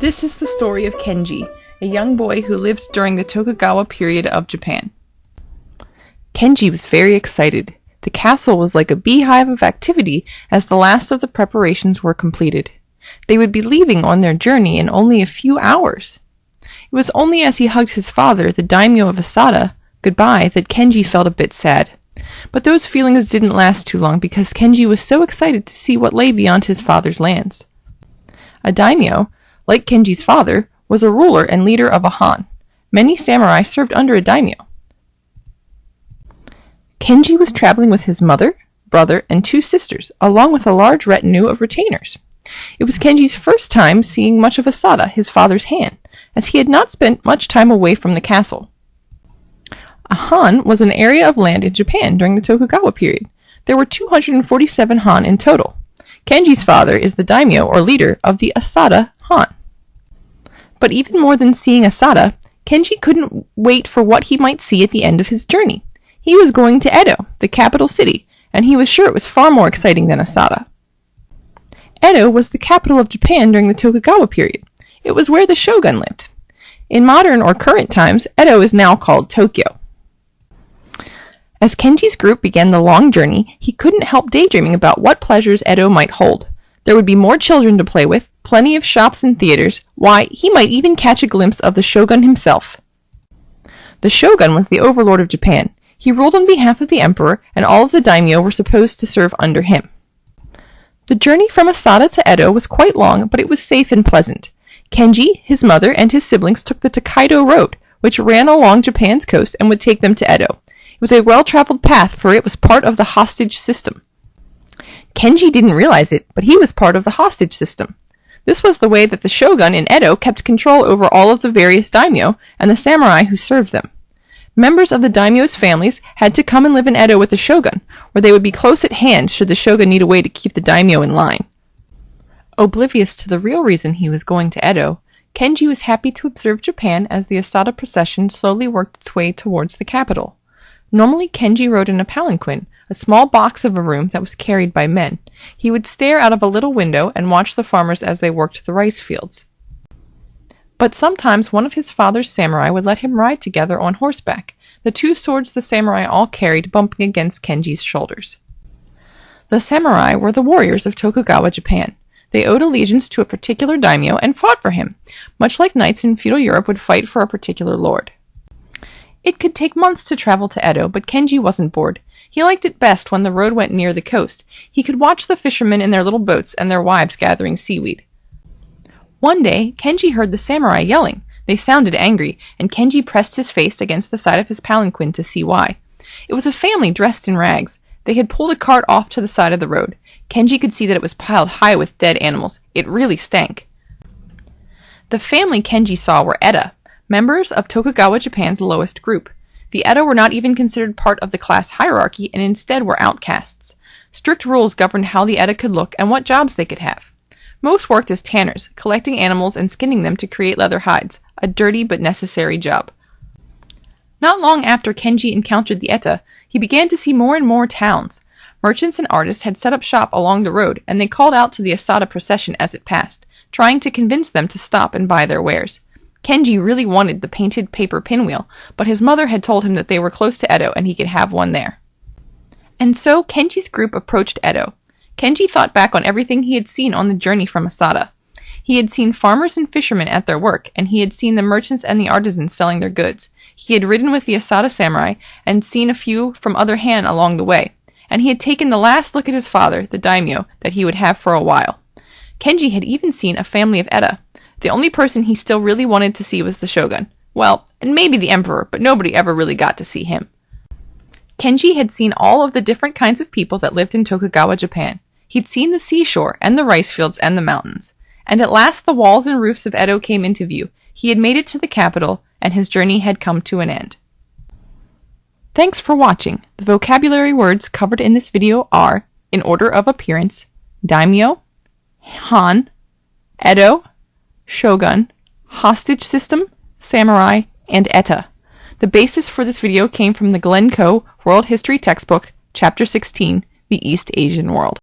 This is the story of Kenji, a young boy who lived during the Tokugawa period of Japan. Kenji was very excited. The castle was like a beehive of activity as the last of the preparations were completed. They would be leaving on their journey in only a few hours. It was only as he hugged his father, the daimyo of Asada, goodbye that Kenji felt a bit sad. But those feelings didn't last too long because Kenji was so excited to see what lay beyond his father's lands. A daimyo, like Kenji's father, was a ruler and leader of a han. Many samurai served under a daimyo. Kenji was traveling with his mother, brother, and two sisters, along with a large retinue of retainers. It was Kenji's first time seeing much of Asada, his father's han, as he had not spent much time away from the castle. A han was an area of land in Japan during the Tokugawa period. There were 247 han in total. Kenji's father is the daimyo or leader of the Asada han. But even more than seeing Asada, Kenji couldn't wait for what he might see at the end of his journey. He was going to Edo, the capital city, and he was sure it was far more exciting than Asada. Edo was the capital of Japan during the Tokugawa period. It was where the shogun lived. In modern or current times, Edo is now called Tokyo. As Kenji's group began the long journey, he couldn't help daydreaming about what pleasures Edo might hold. There would be more children to play with, plenty of shops and theaters. Why, he might even catch a glimpse of the shogun himself. The shogun was the overlord of Japan. He ruled on behalf of the emperor, and all of the daimyo were supposed to serve under him. The journey from Asada to Edo was quite long, but it was safe and pleasant. Kenji, his mother, and his siblings took the Tokaido Road, which ran along Japan's coast and would take them to Edo. It was a well-traveled path, for it was part of the hostage system. Kenji didn't realize it, but he was part of the hostage system. This was the way that the shogun in Edo kept control over all of the various daimyo and the samurai who served them. Members of the daimyo's families had to come and live in Edo with the shogun, where they would be close at hand should the shogun need a way to keep the daimyo in line. Oblivious to the real reason he was going to Edo, Kenji was happy to observe Japan as the Asada procession slowly worked its way towards the capital. Normally Kenji rode in a palanquin, a small box of a room that was carried by men. He would stare out of a little window and watch the farmers as they worked the rice fields. But sometimes one of his father's samurai would let him ride together on horseback, the two swords the samurai all carried bumping against Kenji's shoulders. The samurai were the warriors of Tokugawa Japan. They owed allegiance to a particular daimyo and fought for him, much like knights in feudal Europe would fight for a particular lord. It could take months to travel to Edo, but Kenji wasn't bored. He liked it best when the road went near the coast. He could watch the fishermen in their little boats and their wives gathering seaweed. One day, Kenji heard the samurai yelling. They sounded angry, and Kenji pressed his face against the side of his palanquin to see why. It was a family dressed in rags. They had pulled a cart off to the side of the road. Kenji could see that it was piled high with dead animals. It really stank. The family Kenji saw were Eda, members of Tokugawa Japan's lowest group. The Edo were not even considered part of the class hierarchy and instead were outcasts. Strict rules governed how the Edo could look and what jobs they could have. Most worked as tanners, collecting animals and skinning them to create leather hides, a dirty but necessary job. Not long after Kenji encountered the Eta, he began to see more and more towns. Merchants and artists had set up shop along the road, and they called out to the Asada procession as it passed, trying to convince them to stop and buy their wares. Kenji really wanted the painted paper pinwheel, but his mother had told him that they were close to Edo and he could have one there. And so Kenji's group approached Edo. Kenji thought back on everything he had seen on the journey from Asada. He had seen farmers and fishermen at their work, and he had seen the merchants and the artisans selling their goods. He had ridden with the Asada samurai and seen a few from other han along the way, and he had taken the last look at his father, the daimyo, that he would have for a while. Kenji had even seen a family of Eda. The only person he still really wanted to see was the shogun. Well, and maybe the emperor, but nobody ever really got to see him. Kenji had seen all of the different kinds of people that lived in Tokugawa Japan. He'd seen the seashore and the rice fields and the mountains. And at last the walls and roofs of Edo came into view. He had made it to the capital, and his journey had come to an end. Thanks for watching. The vocabulary words covered in this video are, in order of appearance, daimyo, han, Edo, shogun, hostage system, samurai, and Eta. The basis for this video came from the Glencoe World History Textbook, Chapter 16, The East Asian World.